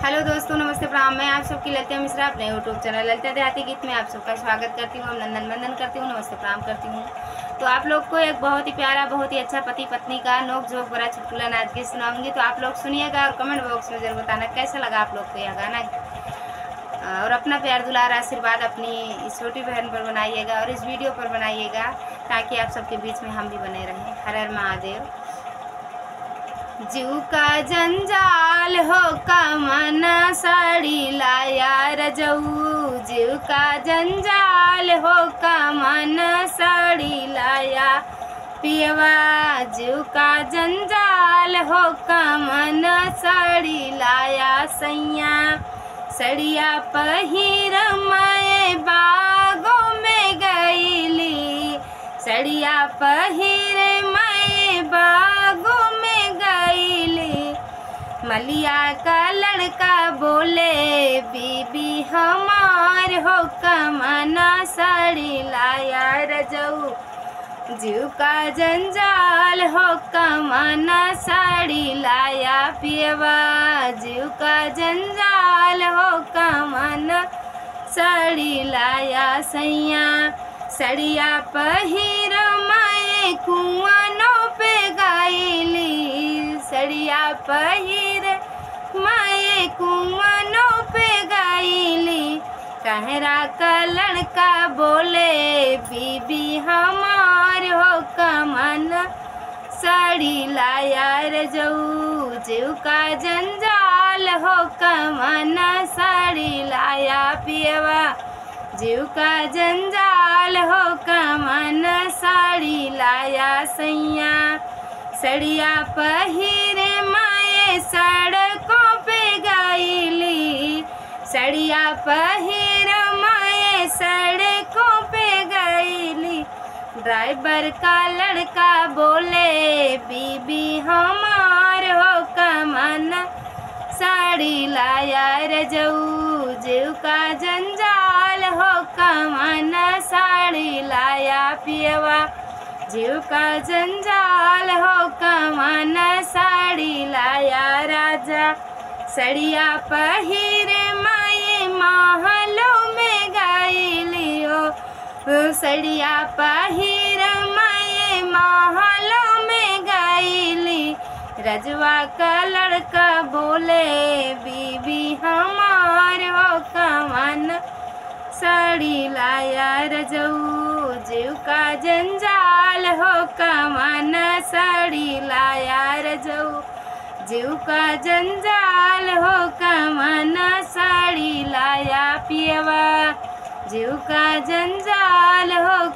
Hello दोस्तों, नमस्ते प्रणाम। मैं आप सबकी ललिता मिश्रा अपने यूट्यूब चैनल ललिता देहाती गीत में आप सबका स्वागत करती हूँ, अभिनंदन वंदन करती हूँ, नमस्ते प्रणाम करती हूँ। तो आप लोग को एक बहुत ही प्यारा, बहुत ही अच्छा पति पत्नी का नोक झोंक भरा चुटकुला नाच गीत सुनाऊंगी। तो आप लोग सुनिएगा और कमेंट बॉक्स में जरूर बताना कैसा लगा आप लोग को यह गाना। और अपना प्यार दुलार आशीर्वाद अपनी छोटी बहन पर बनाइएगा और इस वीडियो पर बनाइएगा, ताकि आप सबके बीच में हम भी बने रहें। हर हर महादेव। जीव का जंजाल हो का मन साड़ी लाया रजऊ, जीव का जंजाल हो का मन साड़ी लाया पियवा, जीव का जंजाल हो का मन साड़ी लाया सैया, सड़िया पहिर मैं बागों में गईली, सड़िया पहिर मैं बागों में गईली, मलिया का लड़का बोले बीबी हमार हो कमना साड़ी लाया रजऊ, जीव का जंजाल हो कमना साड़ी लाया पियवा, जीव का जंजाल हो कमना साड़ी लाया सैया, सड़िया पहिर मैं कुआनों पे गईली, सड़िया पहिर मैं कुआनों पे गईली, कहरा का लड़का बोले बीबी हमार हो कमन साड़ी लाया रजऊ, जीव का जंजाल हो कमन साड़ी लाया पियवा, जीव का जंजाल हो कमन साड़ी लाया सैया, सड़िया पहिरे माए सड़कों पे गईली, सड़िया पहिर माए सड़कों पे गईली, ड्राइवर का लड़का बोले बीबी हमार हो कमन साड़ी लाया रजऊ, जीव का जंजाल हो कमन साड़ी लाया पियवा, जीव का जंजाल हो कमन साड़ी लाया राजा, सड़िया पहिरे माए महलों में गईली हो, सड़िया पहिर माए महलों में गईली, रजवा का लड़का बोले बीबी हमार हो कमन साड़ी लाया रजऊ, जीव का जंजाल हो कमन साड़ी लाया रजऊ, जीव का जंजाल हो कमन साड़ी लाया पियवा, जीव का जंजाल हो